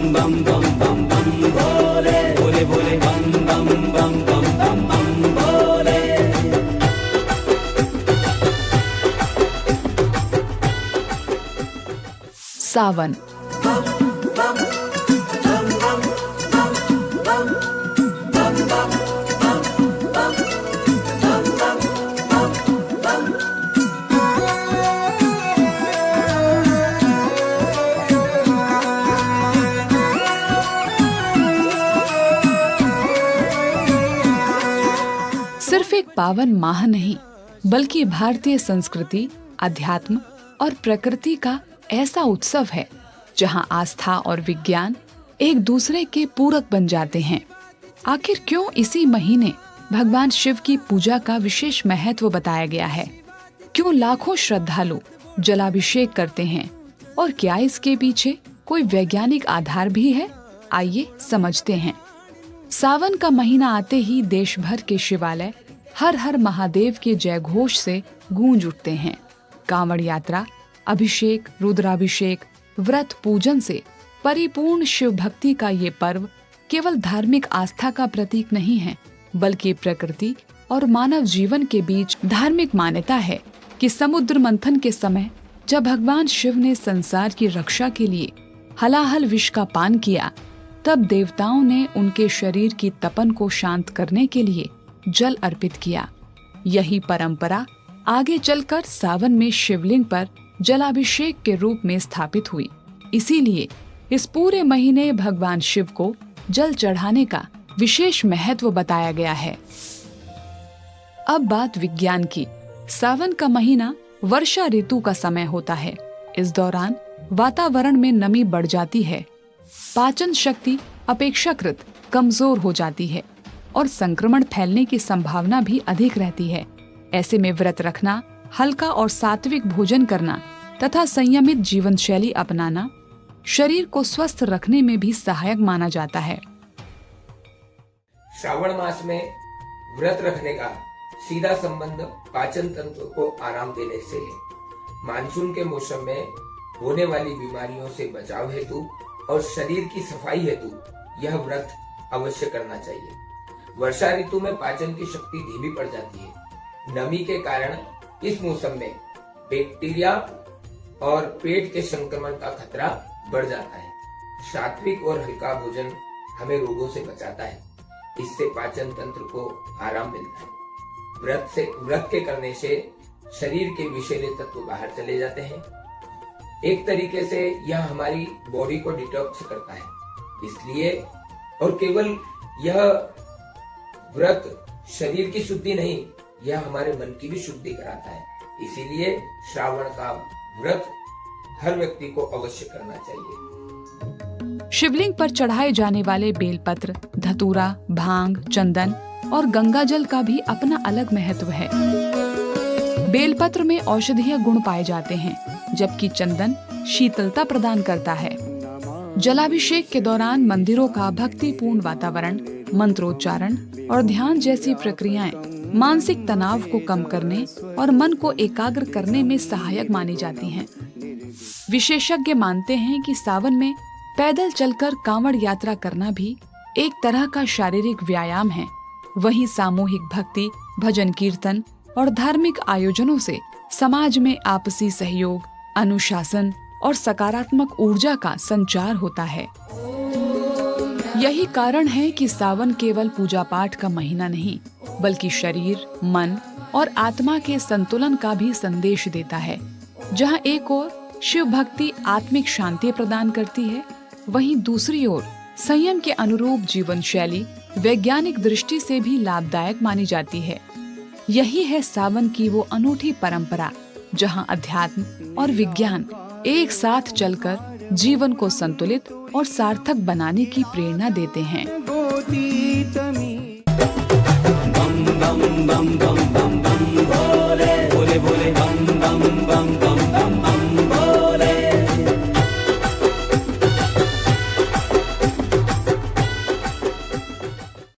बम बम बम बम भोले भोले भोले बम बम बम बम बम बम भोले। सावन। सिर्फ एक पावन माह नहीं, बल्कि भारतीय संस्कृति, अध्यात्म और प्रकृति का ऐसा उत्सव है जहां आस्था और विज्ञान एक दूसरे के पूरक बन जाते हैं। आखिर क्यों इसी महीने भगवान शिव की पूजा का विशेष महत्व बताया गया है? क्यों लाखों श्रद्धालु जलाभिषेक करते हैं और क्या इसके पीछे कोई वैज्ञानिक आधार भी है? आइए समझते हैं। सावन का महीना आते ही देश भर के शिवालय हर हर महादेव के जयघोष से गूंज उठते हैं। कांवड़ यात्रा, अभिषेक, रुद्राभिषेक, व्रत पूजन से परिपूर्ण शिव भक्ति का ये पर्व केवल धार्मिक आस्था का प्रतीक नहीं है, बल्कि प्रकृति और मानव जीवन के बीच धार्मिक मान्यता है कि समुद्र मंथन के समय जब भगवान शिव ने संसार की रक्षा के लिए हलाहल विष का पान किया, तब देवताओं ने उनके शरीर की तपन को शांत करने के लिए जल अर्पित किया। यही परंपरा आगे चलकर सावन में शिवलिंग पर जलाभिषेक के रूप में स्थापित हुई। इसीलिए इस पूरे महीने भगवान शिव को जल चढ़ाने का विशेष महत्व बताया गया है। अब बात विज्ञान की। सावन का महीना वर्षा ऋतु का समय होता है। इस दौरान वातावरण में नमी बढ़ जाती है, पाचन शक्ति अपेक्षाकृत कमजोर हो जाती है और संक्रमण फैलने की संभावना भी अधिक रहती है। ऐसे में व्रत रखना, हल्का और सात्विक भोजन करना तथा संयमित जीवन शैली अपनाना शरीर को स्वस्थ रखने में भी सहायक माना जाता है। श्रावण मास में व्रत रखने का सीधा संबंध पाचन तंत्र को आराम देने से है। मानसून के मौसम में होने वाली बीमारियों से बचाव हेतु और शरीर की सफाई हेतु यह व्रत अवश्य करना चाहिए। वर्षा ऋतु में पाचन की शक्ति धीमी पड़ जाती है। नमी के कारण इस मौसम में बैक्टीरिया और पेट के संक्रमण का खतरा बढ़ जाता है। सात्विक और हल्का भोजन हमें रोगों से बचाता है। इससे पाचन तंत्र को आराम मिलता है। व्रत के करने से शरीर के विषैले तत्व बाहर चले जाते हैं। एक तरीके से यह हमारी बॉडी को डिटॉक्स करता है। इसलिए और केवल यह व्रत शरीर की शुद्धि नहीं, यह हमारे मन की भी शुद्धि कराता है। इसीलिए श्रावण का व्रत हर व्यक्ति को अवश्य करना चाहिए। शिवलिंग पर चढ़ाए जाने वाले बेलपत्र, धतूरा, भांग, चंदन और गंगाजल का भी अपना अलग महत्व है। बेलपत्र में औषधीय गुण पाए जाते हैं, जबकि चंदन शीतलता प्रदान करता है। जलाभिषेक के दौरान मंदिरों का भक्तिपूर्ण वातावरण, मंत्रोच्चारण और ध्यान जैसी प्रक्रियाएं मानसिक तनाव को कम करने और मन को एकाग्र करने में सहायक मानी जाती हैं। विशेषज्ञ मानते हैं कि सावन में पैदल चलकर कांवड़ यात्रा करना भी एक तरह का शारीरिक व्यायाम है। वहीं सामूहिक भक्ति, भजन कीर्तन और धार्मिक आयोजनों से समाज में आपसी सहयोग, अनुशासन और सकारात्मक ऊर्जा का संचार होता है। यही कारण है कि सावन केवल पूजा पाठ का महीना नहीं, बल्कि शरीर, मन और आत्मा के संतुलन का भी संदेश देता है। जहां एक ओर शिव भक्ति आत्मिक शांति प्रदान करती है, वहीं दूसरी ओर संयम के अनुरूप जीवन शैली वैज्ञानिक दृष्टि से भी लाभदायक मानी जाती है। यही है सावन की वो अनूठी परंपरा, जहां अध्यात्म और विज्ञान एक साथ चलकर जीवन को संतुलित और सार्थक बनाने की प्रेरणा देते हैं। बम बम बम